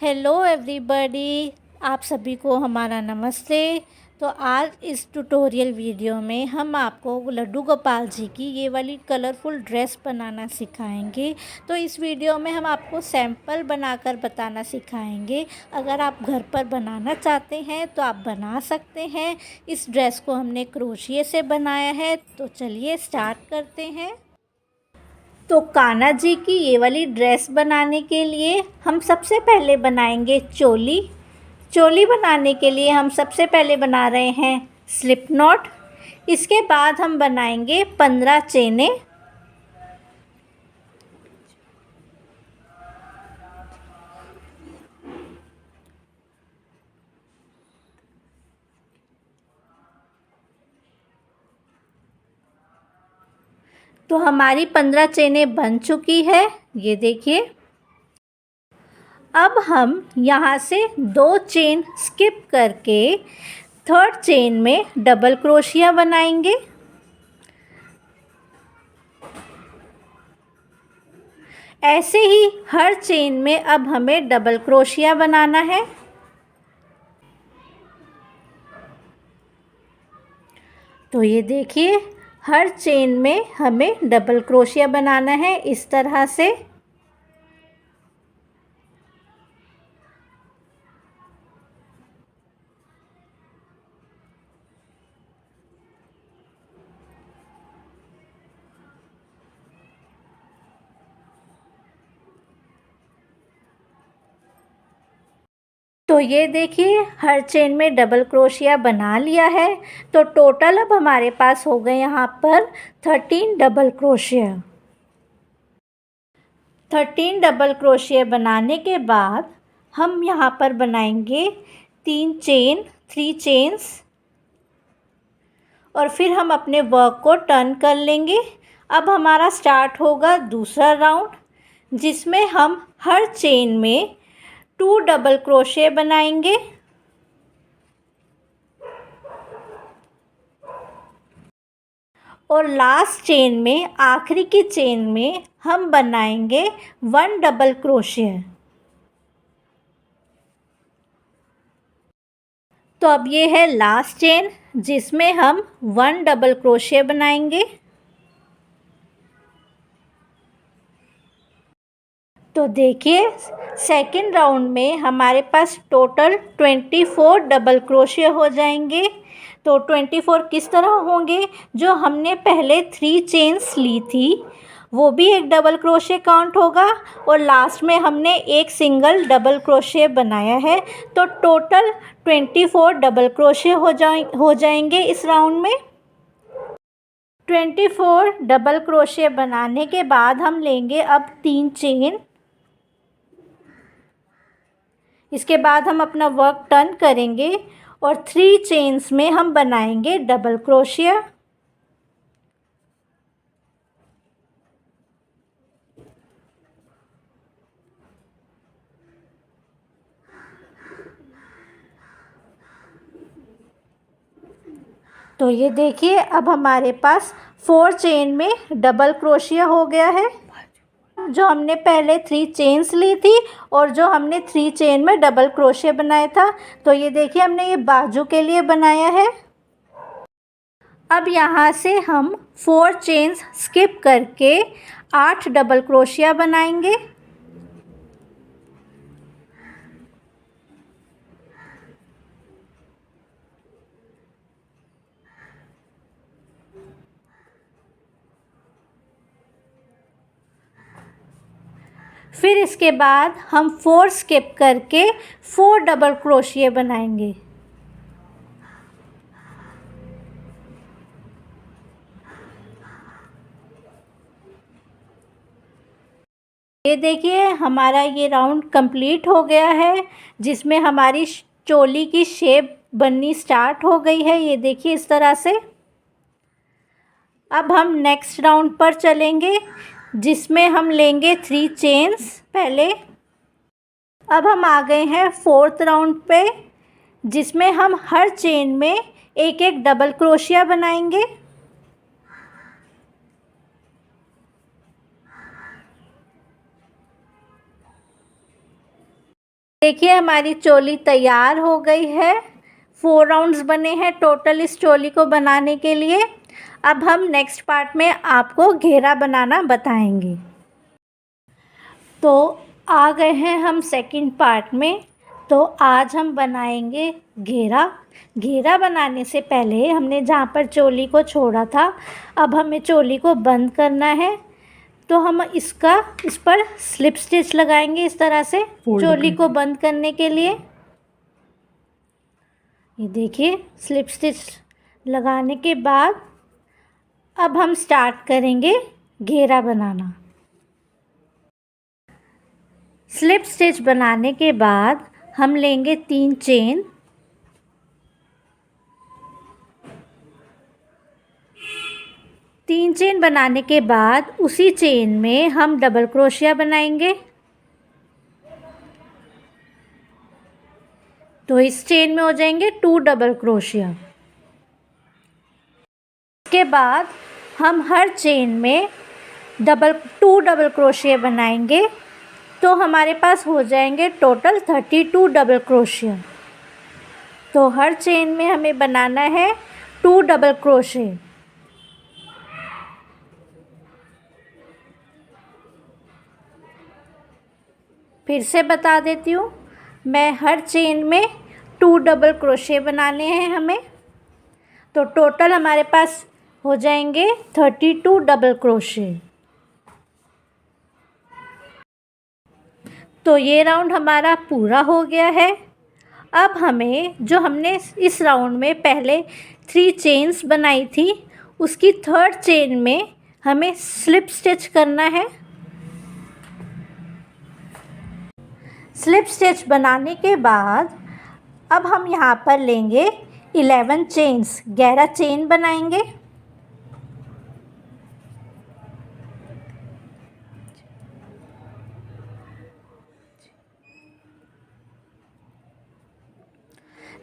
Hello everybody, आप सभी को हमारा नमस्ते। तो आज इस ट्यूटोरियल वीडियो में हम आपको लड्डू गोपाल जी की ये वाली कलरफुल ड्रेस बनाना सिखाएंगे। तो इस वीडियो में हम आपको सैंपल बनाकर बताना सिखाएंगे। अगर आप घर पर बनाना चाहते हैं तो आप बना सकते हैं। इस ड्रेस को हमने क्रोशिया से बनाया है। तो चलिए स्टार्ट करते हैं। तो कान्हा जी की ये वाली ड्रेस बनाने के लिए हम सबसे पहले बनाएंगे चोली। चोली बनाने के लिए हम सबसे पहले बना रहे हैं स्लिप नॉट। इसके बाद हम बनाएंगे 15 चेने। तो हमारी 15 चेनें बन चुकी है, ये देखिए। अब हम यहाँ से 2 चेन स्किप करके थर्ड चेन में डबल क्रोशिया बनाएंगे। ऐसे ही हर चेन में अब हमें डबल क्रोशिया बनाना है। तो ये देखिए, हर चेन में हमें डबल क्रोशिया बनाना है इस तरह से। तो ये देखिए, हर चेन में डबल क्रोशिया बना लिया है। तो टोटल अब हमारे पास हो गए यहाँ पर 13 डबल क्रोशिया। 13 डबल क्रोशिया बनाने के बाद हम यहाँ पर बनाएंगे 3 चेन्स और फिर हम अपने वर्क को टर्न कर लेंगे। अब हमारा स्टार्ट होगा दूसरा राउंड, जिसमें हम हर चेन में 2 डबल क्रोशिया बनाएंगे। और लास्ट चेन में, आखिरी की चेन में हम बनाएंगे 1 डबल क्रोशिया। तो अब ये है लास्ट चेन, जिसमें हम 1 डबल क्रोशिया बनाएंगे। तो देखिए, सेकंड राउंड में हमारे पास टोटल 24 डबल क्रोशिया हो जाएंगे। तो 24 किस तरह होंगे, जो हमने पहले 3 चेन्स ली थी वो भी एक डबल क्रोशिया काउंट होगा और लास्ट में हमने एक सिंगल डबल क्रोशिया बनाया है। तो टोटल 24 डबल क्रोशिया हो जाएंगे इस राउंड में। 24 डबल क्रोशिया बनाने के बाद हम लेंगे अब 3 चेन। इसके बाद हम अपना वर्क टर्न करेंगे और 3 चेन्स में हम बनाएंगे डबल क्रोशिया। तो ये देखिए, अब हमारे पास 4 चेन में डबल क्रोशिया हो गया है। जो हमने पहले 3 चेन्स ली थी और जो हमने 3 चेन में डबल क्रोशिया बनाया था। तो ये देखिए, हमने ये बाजू के लिए बनाया है। अब यहाँ से हम 4 चेन्स स्किप करके 8 डबल क्रोशिया बनाएंगे। फिर इसके बाद हम 4 स्किप करके 4 डबल क्रोशिया बनाएंगे। ये देखिए, हमारा ये राउंड कंप्लीट हो गया है, जिसमें हमारी चोली की शेप बननी स्टार्ट हो गई है। ये देखिए इस तरह से। अब हम नेक्स्ट राउंड पर चलेंगे, जिसमें हम लेंगे 3 चेन्स पहले। अब हम आ गए हैं 4th राउंड पे, जिसमें हम हर चेन में एक एक डबल क्रोशिया बनाएंगे। देखिए हमारी चोली तैयार हो गई है। 4 राउंड्स बने हैं टोटल इस चोली को बनाने के लिए। अब हम नेक्स्ट पार्ट में आपको घेरा बनाना बताएंगे। तो आ गए हैं हम सेकंड पार्ट में। तो आज हम बनाएंगे घेरा। घेरा बनाने से पहले हमने जहाँ पर चोली को छोड़ा था, अब हमें चोली को बंद करना है। तो हम इस पर स्लिप स्टिच लगाएंगे इस तरह से चोली को बंद करने के लिए। ये देखिए स्लिप स्टिच लगाने के बाद अब हम स्टार्ट करेंगे घेरा बनाना। स्लिप स्टिच बनाने के बाद हम लेंगे 3 चेन। तीन चेन बनाने के बाद उसी चेन में हम डबल क्रोशिया बनाएंगे। तो इस चेन में हो जाएंगे 2 डबल क्रोशिया। इसके बाद हम हर चेन में 2 डबल क्रोशिया बनाएंगे। तो हमारे पास हो जाएंगे टोटल 32 डबल क्रोशिया। तो हर चेन में हमें बनाना है 2 डबल क्रोशिया। फिर से बता देती हूँ, मैं हर चेन में 2 डबल क्रोशिया बनाने हैं हमें। तो टोटल हमारे पास हो जाएंगे 32 डबल क्रोशिया। तो ये राउंड हमारा पूरा हो गया है। अब हमें जो हमने इस राउंड में पहले 3 चेन्स बनाई थी, उसकी 3rd चेन में हमें स्लिप स्टिच करना है। स्लिप स्टिच बनाने के बाद अब हम यहाँ पर लेंगे 11 चेन्स, 11 चेन बनाएंगे।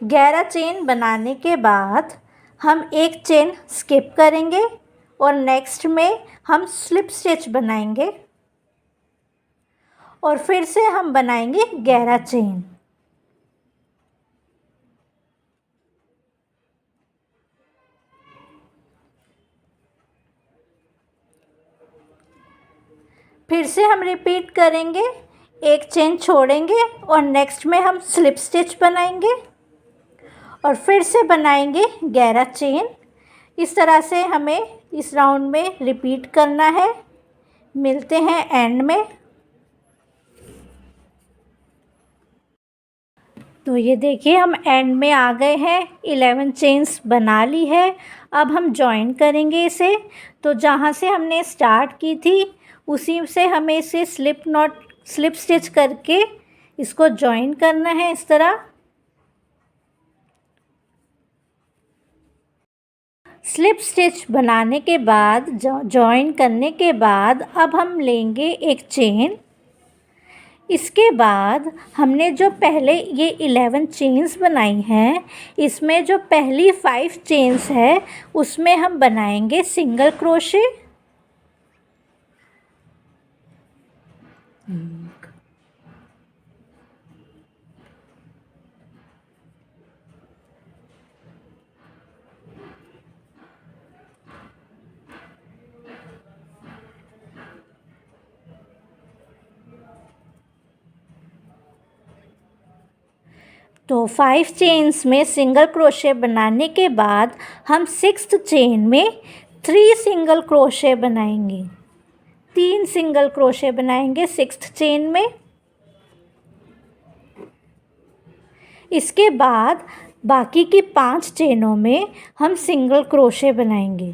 ग्यारह चेन बनाने के बाद हम एक चेन स्किप करेंगे और नेक्स्ट में हम स्लिप स्टिच बनाएंगे और फिर से हम बनाएंगे 11 चेन। फिर से हम रिपीट करेंगे, एक चेन छोड़ेंगे और नेक्स्ट में हम स्लिप स्टिच बनाएंगे और फिर से बनाएंगे 11 चेन। इस तरह से हमें इस राउंड में रिपीट करना है। मिलते हैं एंड में। तो ये देखिए हम एंड में आ गए हैं, 11 चेन्स बना ली है। अब हम जॉइन करेंगे इसे। तो जहाँ से हमने स्टार्ट की थी उसी से हमें इसे स्लिप स्टिच करके इसको जॉइन करना है इस तरह। स्लिप स्टिच बनाने के बाद जॉइन करने के बाद अब हम लेंगे एक चेन। इसके बाद हमने जो पहले ये 11 चेन्स बनाई हैं, इसमें जो पहली 5 चेन्स है उसमें हम बनाएंगे सिंगल क्रोशे। तो 5 चेन्स में सिंगल क्रोशे बनाने के बाद हम 6th चेन में 3 सिंगल क्रोशे बनाएंगे। 3 सिंगल क्रोशे बनाएंगे 6th चेन में। इसके बाद बाकी की 5 चेनों में हम सिंगल क्रोशे बनाएंगे।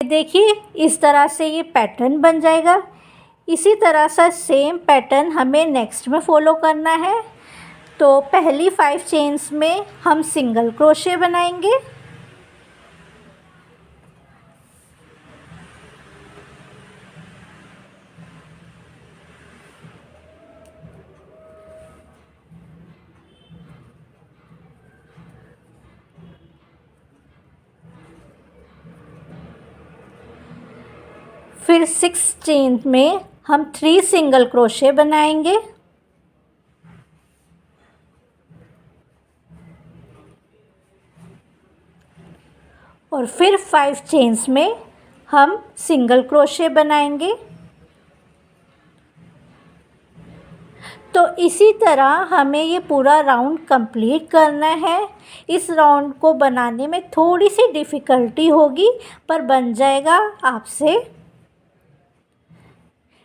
देखिए इस तरह से ये पैटर्न बन जाएगा। इसी तरह से सेम पैटर्न हमें नेक्स्ट में फॉलो करना है। तो पहली 5 चेन्स में हम सिंगल क्रोशे बनाएंगे। फिर 6 चेन में हम 3 सिंगल क्रोशे बनाएंगे और फिर 5 चेन्स में हम सिंगल क्रोशे बनाएंगे। तो इसी तरह हमें ये पूरा राउंड कंप्लीट करना है। इस राउंड को बनाने में थोड़ी सी डिफ़िकल्टी होगी, पर बन जाएगा आपसे।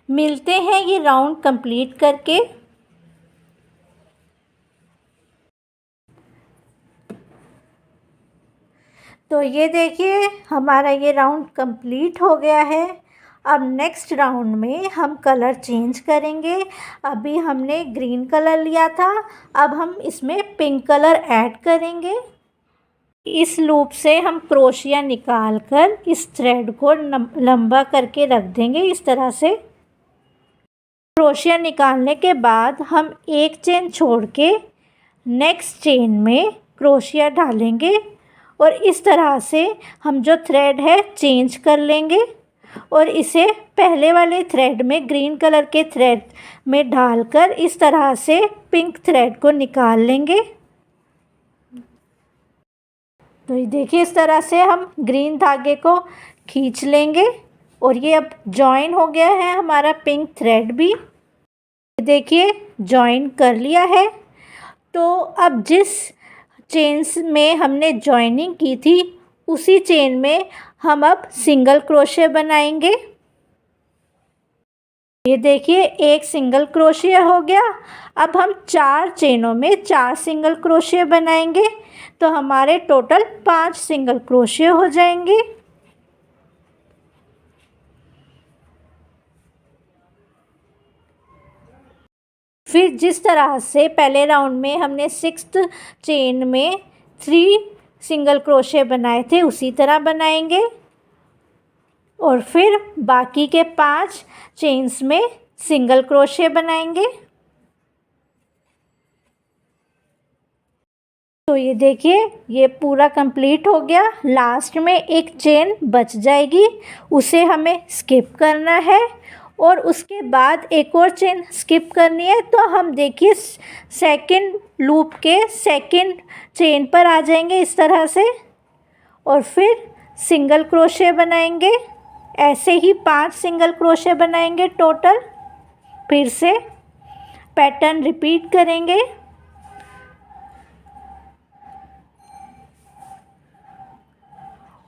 मिलते हैं ये राउंड कंप्लीट करके। तो ये देखिए हमारा ये राउंड कंप्लीट हो गया है। अब नेक्स्ट राउंड में हम कलर चेंज करेंगे। अभी हमने ग्रीन कलर लिया था, अब हम इसमें पिंक कलर ऐड करेंगे। इस लूप से हम क्रोशिया निकाल कर इस थ्रेड को लंबा करके रख देंगे इस तरह से। क्रोशिया निकालने के बाद हम एक चेन छोड़ के नेक्स्ट चेन में क्रोशिया डालेंगे और इस तरह से हम जो थ्रेड है चेंज कर लेंगे और इसे पहले वाले थ्रेड में ग्रीन कलर के थ्रेड में डालकर इस तरह से पिंक थ्रेड को निकाल लेंगे। तो ये देखिए इस तरह से हम ग्रीन धागे को खींच लेंगे और ये अब जॉइन हो गया है हमारा पिंक थ्रेड भी। देखिए जॉइन कर लिया है। तो अब जिस चेन्स में हमने जॉइनिंग की थी उसी चेन में हम अब सिंगल क्रोशे बनाएंगे। ये देखिए एक सिंगल क्रोशे हो गया। अब हम 4 चेनों में 4 सिंगल क्रोशे बनाएंगे, तो हमारे टोटल 5 सिंगल क्रोशे हो जाएंगे। फिर जिस तरह से पहले राउंड में हमने 6th चेन में 3 सिंगल क्रोशे बनाए थे उसी तरह बनाएंगे और फिर बाकी के 5 चेन्स में सिंगल क्रोशे बनाएंगे। तो ये देखिए ये पूरा कंप्लीट हो गया। लास्ट में एक चेन बच जाएगी, उसे हमें स्किप करना है और उसके बाद एक और चेन स्किप करनी है। तो हम देखिए सेकंड लूप के सेकंड चेन पर आ जाएंगे इस तरह से और फिर सिंगल क्रोशे बनाएंगे। ऐसे ही 5 सिंगल क्रोशे बनाएंगे टोटल। फिर से पैटर्न रिपीट करेंगे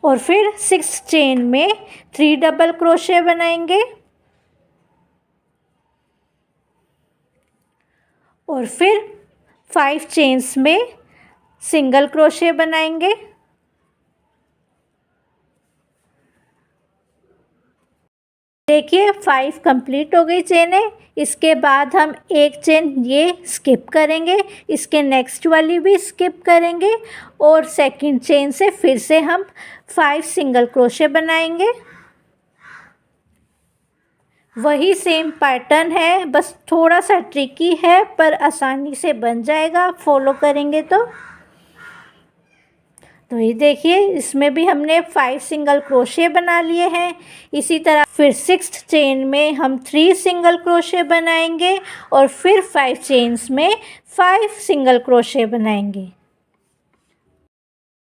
और फिर 6 चेन में 3 डबल क्रोशे बनाएंगे और फिर 5 चेन्स में सिंगल क्रोशे बनाएंगे। देखिए 5 कंप्लीट हो गई चेनें। इसके बाद हम एक चेन ये स्किप करेंगे, इसके नेक्स्ट वाली भी स्किप करेंगे और सेकंड चेन से फिर से हम 5 सिंगल क्रोशे बनाएंगे। वही सेम पैटर्न है, बस थोड़ा सा ट्रिकी है पर आसानी से बन जाएगा फॉलो करेंगे तो ये देखिए इसमें भी हमने 5 सिंगल क्रोशे बना लिए हैं। इसी तरह फिर 6th चेन में हम 3 सिंगल क्रोशे बनाएंगे और फिर 5 चेन्स में 5 सिंगल क्रोशे बनाएंगे।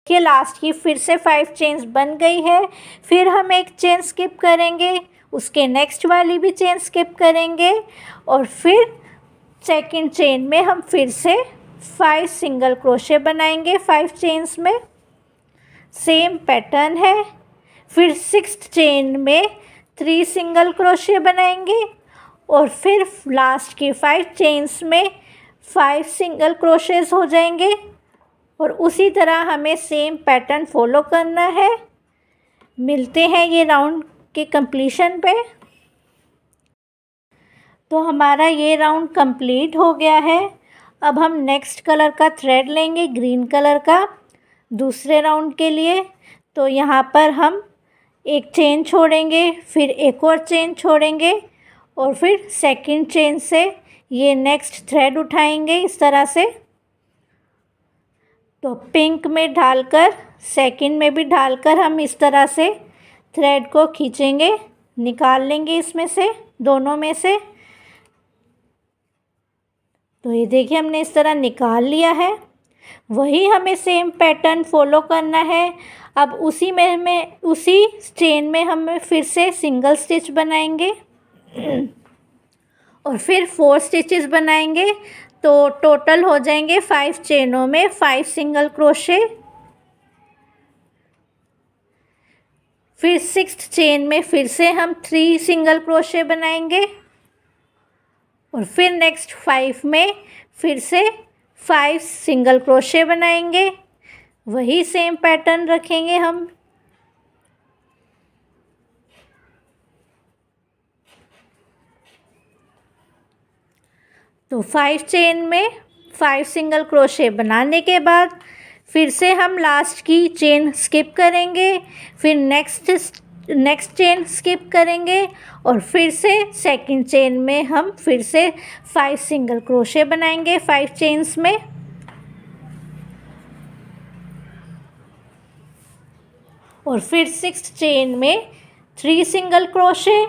देखिए लास्ट की फिर से 5 चेन्स बन गई है। फिर हम एक चेन स्किप करेंगे, उसके नेक्स्ट वाली भी चेन स्किप करेंगे और फिर सेकंड चेन में हम फिर से 5 सिंगल क्रोशे बनाएंगे 5 चेन्स में। सेम पैटर्न है। फिर 6th चेन में 3 सिंगल क्रोशे बनाएंगे और फिर लास्ट के 5 चेन्स में 5 सिंगल क्रोशेस हो जाएंगे और उसी तरह हमें सेम पैटर्न फॉलो करना है। मिलते हैं ये राउंड के कंप्लीशन पे। तो हमारा ये राउंड कंप्लीट हो गया है। अब हम नेक्स्ट कलर का थ्रेड लेंगे, ग्रीन कलर का, दूसरे राउंड के लिए। तो यहाँ पर हम एक चेन छोड़ेंगे, फिर एक और चेन छोड़ेंगे और फिर सेकंड चेन से ये नेक्स्ट थ्रेड उठाएंगे इस तरह से। तो पिंक में डालकर सेकंड में भी डालकर हम इस तरह से थ्रेड को खींचेंगे निकाल लेंगे इसमें से, दोनों में से। तो ये देखिए हमने इस तरह निकाल लिया है। वही हमें सेम पैटर्न फॉलो करना है। अब उसी चेन में हम फिर से सिंगल स्टिच बनाएंगे और फिर 4 स्टिचेस बनाएंगे। तो टोटल हो जाएंगे 5 चेनों में 5 सिंगल क्रोशे। फिर 6th चेन में फिर से हम 3 सिंगल क्रोशे बनाएंगे और फिर नेक्स्ट 5 में फिर से 5 सिंगल क्रोशे बनाएंगे। वही सेम पैटर्न रखेंगे हम। तो 5 चेन में 5 सिंगल क्रोशे बनाने के बाद फिर से हम लास्ट की चेन स्किप करेंगे, फिर नेक्स्ट चेन स्किप करेंगे और फिर से सेकंड चेन में हम फिर से 5 सिंगल क्रोशे बनाएंगे 5 चेन्स में। और फिर 6th चेन में 3 सिंगल क्रोशे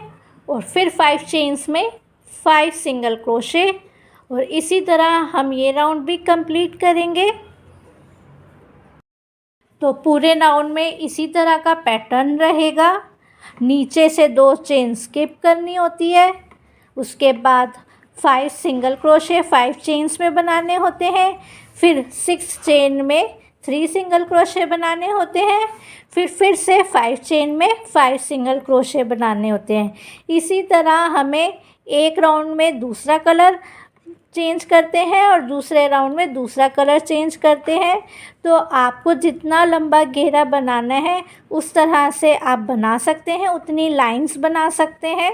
और फिर 5 चेन्स में 5 सिंगल क्रोशे। और इसी तरह हम ये राउंड भी कंप्लीट करेंगे। तो पूरे राउंड में इसी तरह का पैटर्न रहेगा। नीचे से 2 चेन स्किप करनी होती है, उसके बाद 5 सिंगल क्रोशे 5 चेन्स में बनाने होते हैं, फिर 6 चेन में 3 सिंगल क्रोशे बनाने होते हैं, फिर से 5 चेन में 5 सिंगल क्रोशे बनाने होते हैं। इसी तरह हमें एक राउंड में दूसरा कलर चेंज करते हैं और दूसरे राउंड में दूसरा कलर चेंज करते हैं। तो आपको जितना लंबा घेरा बनाना है उस तरह से आप बना सकते हैं, उतनी लाइंस बना सकते हैं।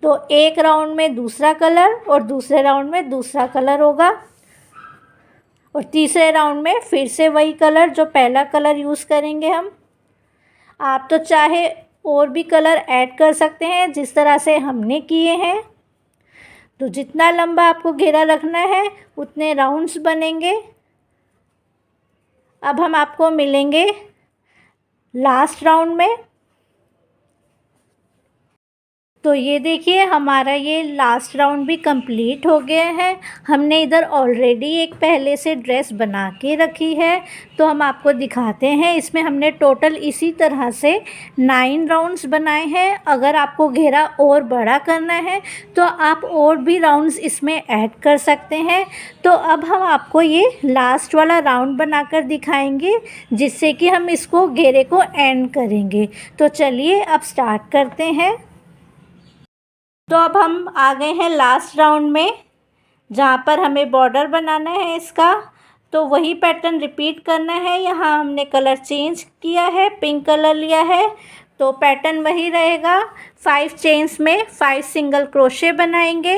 तो एक राउंड में दूसरा कलर और दूसरे राउंड में दूसरा कलर होगा और तीसरे राउंड में फिर से वही कलर, जो पहला कलर यूज़ करेंगे हम। आप तो चाहे और भी कलर ऐड कर सकते हैं जिस तरह से हमने किए हैं। तो जितना लंबा आपको घेरा रखना है उतने राउंड्स बनेंगे। अब हम आपको मिलेंगे लास्ट राउंड में। तो ये देखिए हमारा ये लास्ट राउंड भी कंप्लीट हो गया है। हमने इधर ऑलरेडी एक पहले से ड्रेस बना के रखी है, तो हम आपको दिखाते हैं। इसमें हमने टोटल इसी तरह से 9 राउंड्स बनाए हैं। अगर आपको घेरा और बड़ा करना है तो आप और भी राउंड्स इसमें ऐड कर सकते हैं। तो अब हम आपको ये लास्ट वाला राउंड बनाकर दिखाएंगे, जिससे कि हम इसको घेरे को एंड करेंगे। तो चलिए अब स्टार्ट करते हैं। तो अब हम आ गए हैं लास्ट राउंड में, जहाँ पर हमें बॉर्डर बनाना है इसका। तो वही पैटर्न रिपीट करना है। यहाँ हमने कलर चेंज किया है, पिंक कलर लिया है, तो पैटर्न वही रहेगा। 5 चेन्स में 5 सिंगल क्रोशे बनाएंगे।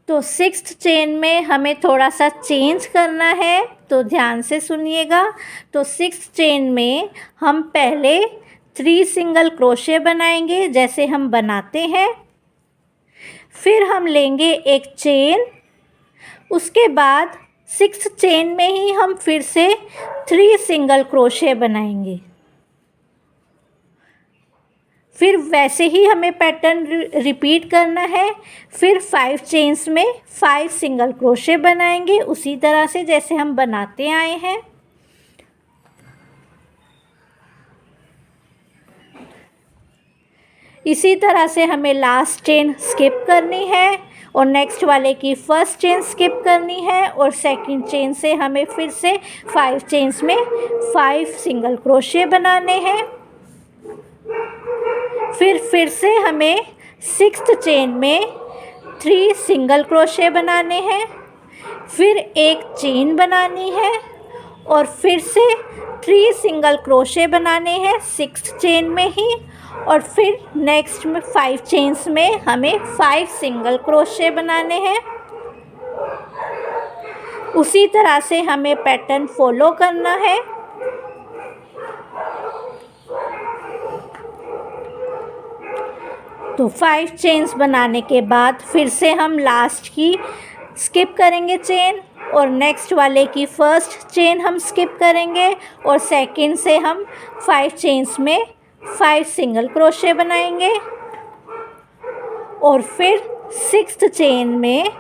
तो 6th चेन में हमें थोड़ा सा चेंज करना है, तो ध्यान से सुनिएगा। तो 6th चेन में हम पहले 3 सिंगल क्रोशे बनाएंगे जैसे हम बनाते हैं। फिर हम लेंगे एक चेन, उसके बाद 6th चेन में ही हम फिर से 3 सिंगल क्रोशे बनाएंगे। फिर वैसे ही हमें पैटर्न रिपीट करना है। फिर 5 चेन्स में 5 सिंगल क्रोशे बनाएंगे, उसी तरह से जैसे हम बनाते आए हैं। इसी तरह से हमें लास्ट चेन स्किप करनी है और नेक्स्ट वाले की फर्स्ट चेन स्किप करनी है और सेकंड चेन से हमें फिर से 5 चेन्स में 5 सिंगल क्रोशे बनाने हैं। फिर से हमें 6th चेन में 3 सिंगल क्रोशे बनाने हैं, फिर एक चेन बनानी है और फिर से 3 सिंगल क्रोशे बनाने हैं 6th चेन में ही। और फिर नेक्स्ट में 5 चेन्स में हमें 5 सिंगल क्रोशे बनाने हैं। उसी तरह से हमें पैटर्न फॉलो करना है। तो 5 चेन्स बनाने के बाद फिर से हम लास्ट की स्किप करेंगे चेन और नेक्स्ट वाले की फर्स्ट चेन हम स्किप करेंगे और सेकंड से हम 5 चेन्स में 5 सिंगल क्रोशे बनाएंगे और फिर 6th चेन में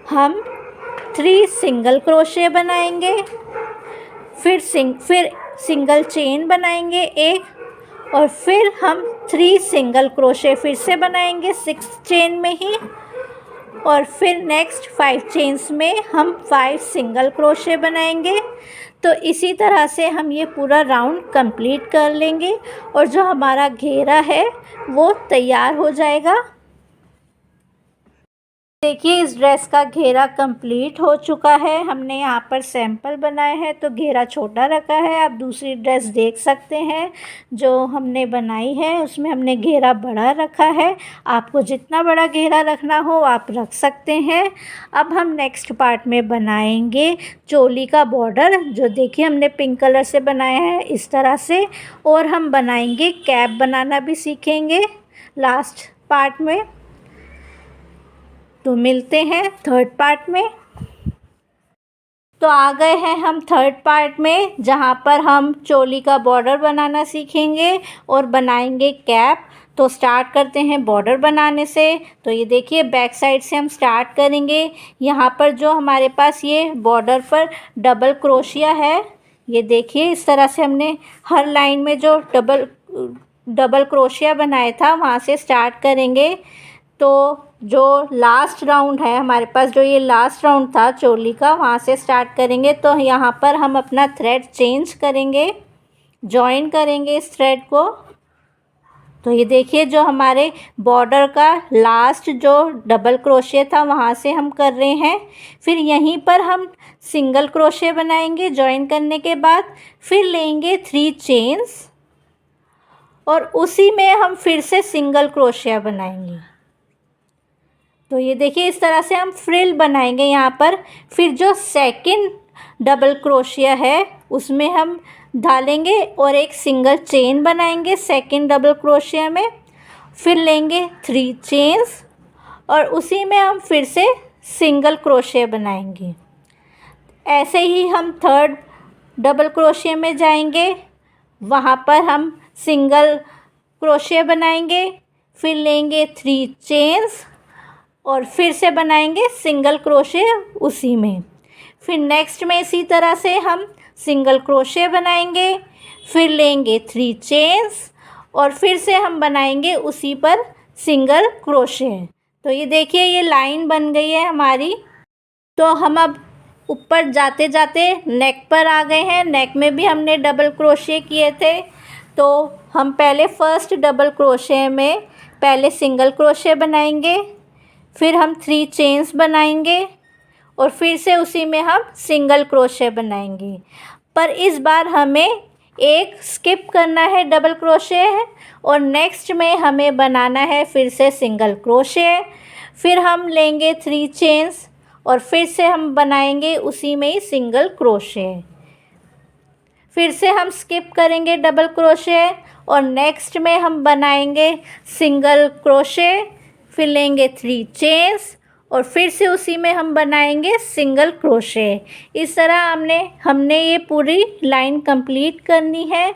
हम 3 सिंगल क्रोशे बनाएंगे, फिर सिंगल चेन बनाएंगे एक, और फिर हम 3 सिंगल क्रोशे फिर से बनाएंगे 6th चेन में ही, और फिर नेक्स्ट 5 चेन्स में हम 5 सिंगल क्रोशे बनाएंगे। तो इसी तरह से हम ये पूरा राउंड कंप्लीट कर लेंगे और जो हमारा घेरा है वो तैयार हो जाएगा। देखिए इस ड्रेस का घेरा कंप्लीट हो चुका है। हमने यहाँ पर सैंपल बनाए हैं तो घेरा छोटा रखा है। आप दूसरी ड्रेस देख सकते हैं जो हमने बनाई है उसमें हमने घेरा बड़ा रखा है। आपको जितना बड़ा घेरा रखना हो आप रख सकते हैं। अब हम नेक्स्ट पार्ट में बनाएंगे चोली का बॉर्डर, जो देखिए हमने पिंक कलर से बनाया है इस तरह से, और हम बनाएंगे कैप बनाना भी सीखेंगे लास्ट पार्ट में। तो मिलते हैं थर्ड पार्ट में। तो आ गए हैं हम थर्ड पार्ट में जहाँ पर हम चोली का बॉर्डर बनाना सीखेंगे और बनाएंगे कैप। तो स्टार्ट करते हैं बॉर्डर बनाने से। तो ये देखिए बैक साइड से हम स्टार्ट करेंगे। यहाँ पर जो हमारे पास ये बॉर्डर पर डबल क्रोशिया है, ये देखिए इस तरह से हमने हर लाइन में जो डबल क्रोशिया बनाया था वहाँ से स्टार्ट करेंगे। तो जो लास्ट राउंड है हमारे पास, जो ये लास्ट राउंड था चोली का, वहाँ से स्टार्ट करेंगे। तो यहाँ पर हम अपना थ्रेड चेंज करेंगे, जॉइन करेंगे इस थ्रेड को। तो ये देखिए जो हमारे बॉर्डर का लास्ट जो डबल क्रोशे था वहाँ से हम कर रहे हैं। फिर यहीं पर हम सिंगल क्रोशे बनाएंगे जॉइन करने के बाद, फिर लेंगे 3 चेन्स और उसी में हम फिर से सिंगल क्रोशिया बनाएंगे। तो ये देखिए इस तरह से हम फ्रिल बनाएंगे यहाँ पर। फिर जो सेकंड डबल क्रोशिया है उसमें हम डालेंगे और एक सिंगल चेन बनाएंगे सेकंड डबल क्रोशिया में, फिर लेंगे 3 चेन्स और उसी में हम फिर से सिंगल क्रोशिया बनाएंगे। ऐसे ही हम थर्ड डबल क्रोशिया में जाएंगे, वहाँ पर हम सिंगल क्रोशिया बनाएंगे, फिर लेंगे 3 चेन्स और फिर से बनाएंगे सिंगल क्रोशे उसी में। फिर नेक्स्ट में इसी तरह से हम सिंगल क्रोशे बनाएंगे, फिर लेंगे 3 चेन्स और फिर से हम बनाएंगे उसी पर सिंगल क्रोशे। तो ये देखिए ये लाइन बन गई है हमारी। तो हम अब ऊपर जाते जाते नेक पर आ गए हैं। नेक में भी हमने डबल क्रोशे किए थे। तो हम पहले फर्स्ट डबल क्रोशे में पहले सिंगल क्रोशे बनाएंगे, फिर हम 3 चेन्स बनाएंगे और फिर से उसी में हम सिंगल क्रोशे बनाएंगे। पर इस बार हमें एक स्किप करना है डबल क्रोशे और नेक्स्ट में हमें बनाना है फिर से सिंगल क्रोशे। फिर हम लेंगे 3 चेन्स और फिर से हम बनाएंगे उसी में ही सिंगल क्रोशे। फिर से हम स्किप करेंगे डबल क्रोशे और नेक्स्ट में हम बनाएंगे सिंगल क्रोशे, फिर लेंगे 3 चेन्स और फिर से उसी में हम बनाएंगे सिंगल क्रोशे। इस तरह हमने ये पूरी लाइन कंप्लीट करनी है।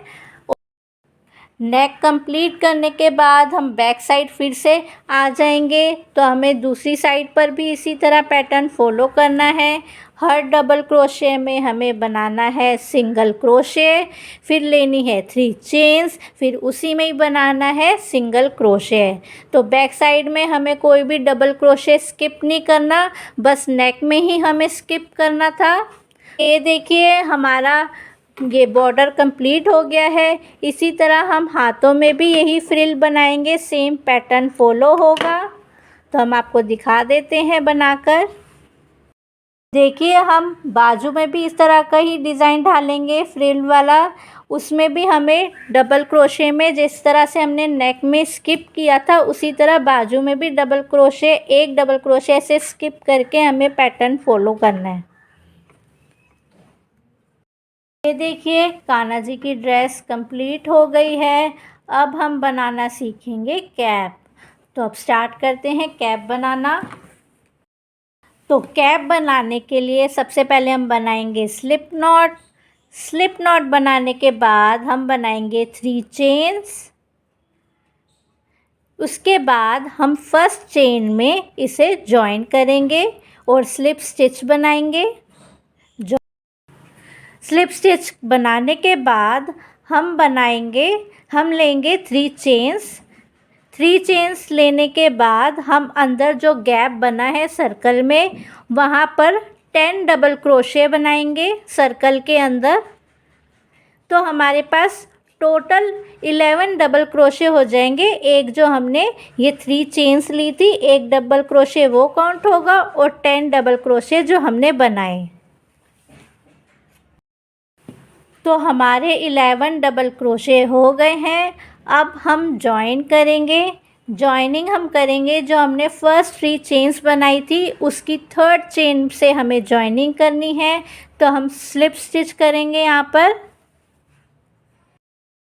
नेक कंप्लीट करने के बाद हम बैक साइड फिर से आ जाएंगे। तो हमें दूसरी साइड पर भी इसी तरह पैटर्न फॉलो करना है। हर डबल क्रोशे में हमें बनाना है सिंगल क्रोशे, फिर लेनी है 3 चेन्स, फिर उसी में ही बनाना है सिंगल क्रोशे। तो बैक साइड में हमें कोई भी डबल क्रोशे स्किप नहीं करना, बस नेक में ही हमें स्किप करना था। ये देखिए हमारा ये बॉर्डर कंप्लीट हो गया है। इसी तरह हम हाथों में भी यही फ्रिल बनाएंगे, सेम पैटर्न फॉलो होगा। तो हम आपको दिखा देते हैं बनाकर। देखिए हम बाजू में भी इस तरह का ही डिज़ाइन डालेंगे फ्रिल वाला। उसमें भी हमें डबल क्रोशे में जिस तरह से हमने नेक में स्किप किया था उसी तरह बाजू में भी डबल क्रोशे, एक डबल क्रोशे ऐसे स्किप करके हमें पैटर्न फॉलो करना है। ये देखिए कान्हा जी की ड्रेस कंप्लीट हो गई है। अब हम बनाना सीखेंगे कैप। तो अब स्टार्ट करते हैं कैप बनाना। तो कैप बनाने के लिए सबसे पहले हम बनाएंगे स्लिप नॉट। स्लिप नॉट बनाने के बाद हम बनाएंगे 3 चेन्स उसके बाद हम फर्स्ट चेन में इसे जॉइन करेंगे और स्लिप स्टिच बनाएंगे। स्लिप स्टिच बनाने के बाद हम लेंगे 3 चेन्स लेने के बाद हम अंदर जो गैप बना है सर्कल में वहाँ पर 10 डबल क्रोशे बनाएंगे सर्कल के अंदर। तो हमारे पास टोटल 11 डबल क्रोशे हो जाएंगे। एक जो हमने ये 3 चेन्स ली थी, एक डबल क्रोशे वो काउंट होगा और 10 डबल क्रोशे जो हमने बनाए। तो हमारे 11 डबल क्रोशे हो गए हैं। अब हम जॉइन करेंगे। जॉइनिंग हम करेंगे जो हमने फर्स्ट 3 चेन्स बनाई थी उसकी 3rd चेन से हमें जॉइनिंग करनी है। तो हम स्लिप स्टिच करेंगे यहाँ पर।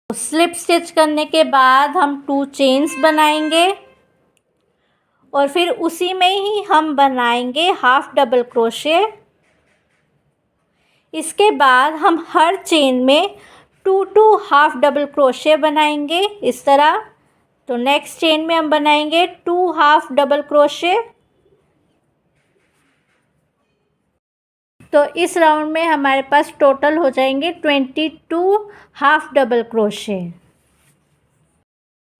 स्लिप स्टिच करने के बाद हम 2 चेन्स बनाएंगे और फिर उसी में ही हम बनाएंगे हाफ डबल क्रोशे। इसके बाद हम हर चेन में 2 हाफ डबल क्रोशे बनाएंगे इस तरह। तो नेक्स्ट चेन में हम बनाएंगे 2 हाफ डबल क्रोशे। तो इस राउंड में हमारे पास टोटल हो जाएंगे 22 हाफ डबल क्रोशे।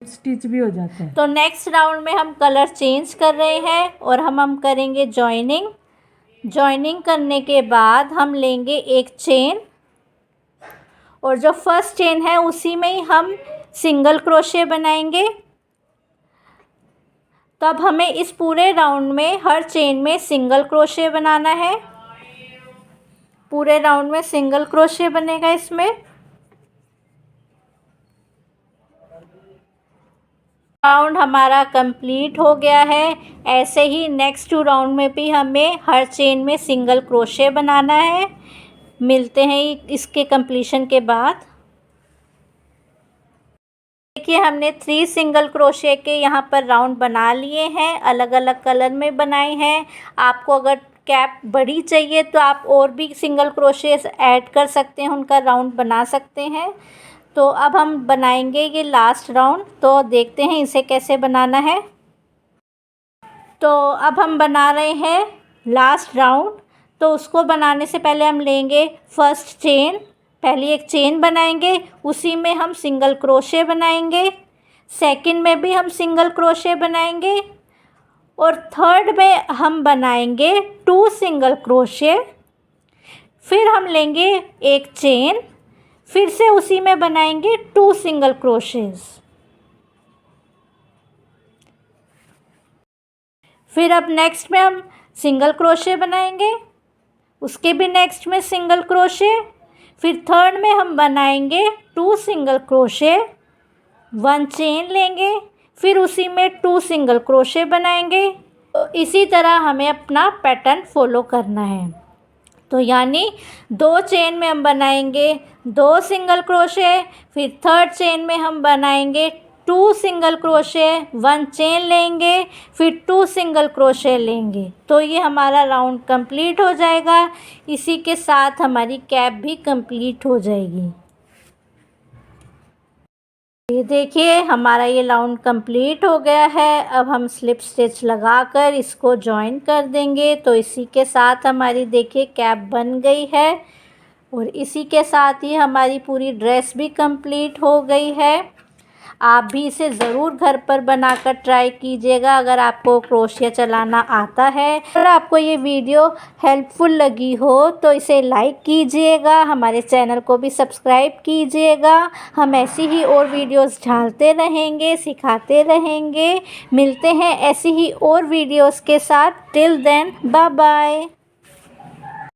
स्टिच भी हो जाता है। तो नेक्स्ट राउंड में हम कलर चेंज कर रहे हैं और हम करेंगे जॉइनिंग। जॉइनिंग करने के बाद हम लेंगे एक चेन और जो फर्स्ट चेन है उसी में ही हम सिंगल क्रोशे बनाएंगे। तब हमें इस पूरे राउंड में हर चेन में सिंगल क्रोशे बनाना है। पूरे राउंड में सिंगल क्रोशे बनेगा इसमें। राउंड हमारा कंप्लीट हो गया है। ऐसे ही नेक्स्ट 2 राउंड में भी हमें हर चेन में सिंगल क्रोशे बनाना है। मिलते हैं इसके कंप्लीशन के बाद। देखिए हमने 3 सिंगल क्रोशे के यहाँ पर राउंड बना लिए हैं, अलग अलग कलर में बनाए हैं। आपको अगर कैप बड़ी चाहिए तो आप और भी सिंगल क्रोशे ऐड कर सकते हैं, उनका राउंड बना सकते हैं। तो अब हम बनाएंगे ये लास्ट राउंड। तो देखते हैं इसे कैसे बनाना है। तो अब हम बना रहे हैं लास्ट राउंड। तो उसको बनाने से पहले हम लेंगे फर्स्ट चेन, पहली एक चेन बनाएंगे, उसी में हम सिंगल क्रोशे बनाएंगे। सेकंड में भी हम सिंगल क्रोशे बनाएंगे और थर्ड में हम बनाएंगे 2 सिंगल क्रोशे। फिर हम लेंगे एक चेन, फिर से उसी में बनाएंगे 2 सिंगल क्रोशेस। फिर अब नेक्स्ट में हम सिंगल क्रोशे बनाएंगे, उसके भी नेक्स्ट में सिंगल क्रोशे। फिर थर्ड में हम बनाएंगे 2 सिंगल क्रोशे, 1 चेन लेंगे, फिर उसी में 2 सिंगल क्रोशे बनाएंगे। तो इसी तरह हमें अपना पैटर्न फॉलो करना है। तो यानी 2 चेन में हम बनाएंगे 2 सिंगल क्रोशे, फिर थर्ड चेन में हम बनाएंगे 2 सिंगल क्रोशे, 1 चेन लेंगे, फिर 2 सिंगल क्रोशे लेंगे। तो ये हमारा राउंड कंप्लीट हो जाएगा। इसी के साथ हमारी कैप भी कंप्लीट हो जाएगी। ये देखिए हमारा ये राउंड कंप्लीट हो गया है। अब हम स्लिप स्टिच लगाकर इसको जॉइन कर देंगे। तो इसी के साथ हमारी देखिए कैप बन गई है और इसी के साथ ही हमारी पूरी ड्रेस भी कंप्लीट हो गई है। आप भी इसे ज़रूर घर पर बनाकर ट्राई कीजिएगा अगर आपको क्रोशिया चलाना आता है। अगर आपको ये वीडियो हेल्पफुल लगी हो तो इसे लाइक कीजिएगा, हमारे चैनल को भी सब्सक्राइब कीजिएगा। हम ऐसी ही और वीडियोस डालते रहेंगे, सिखाते रहेंगे। मिलते हैं ऐसी ही और वीडियोस के साथ। Till then bye bye.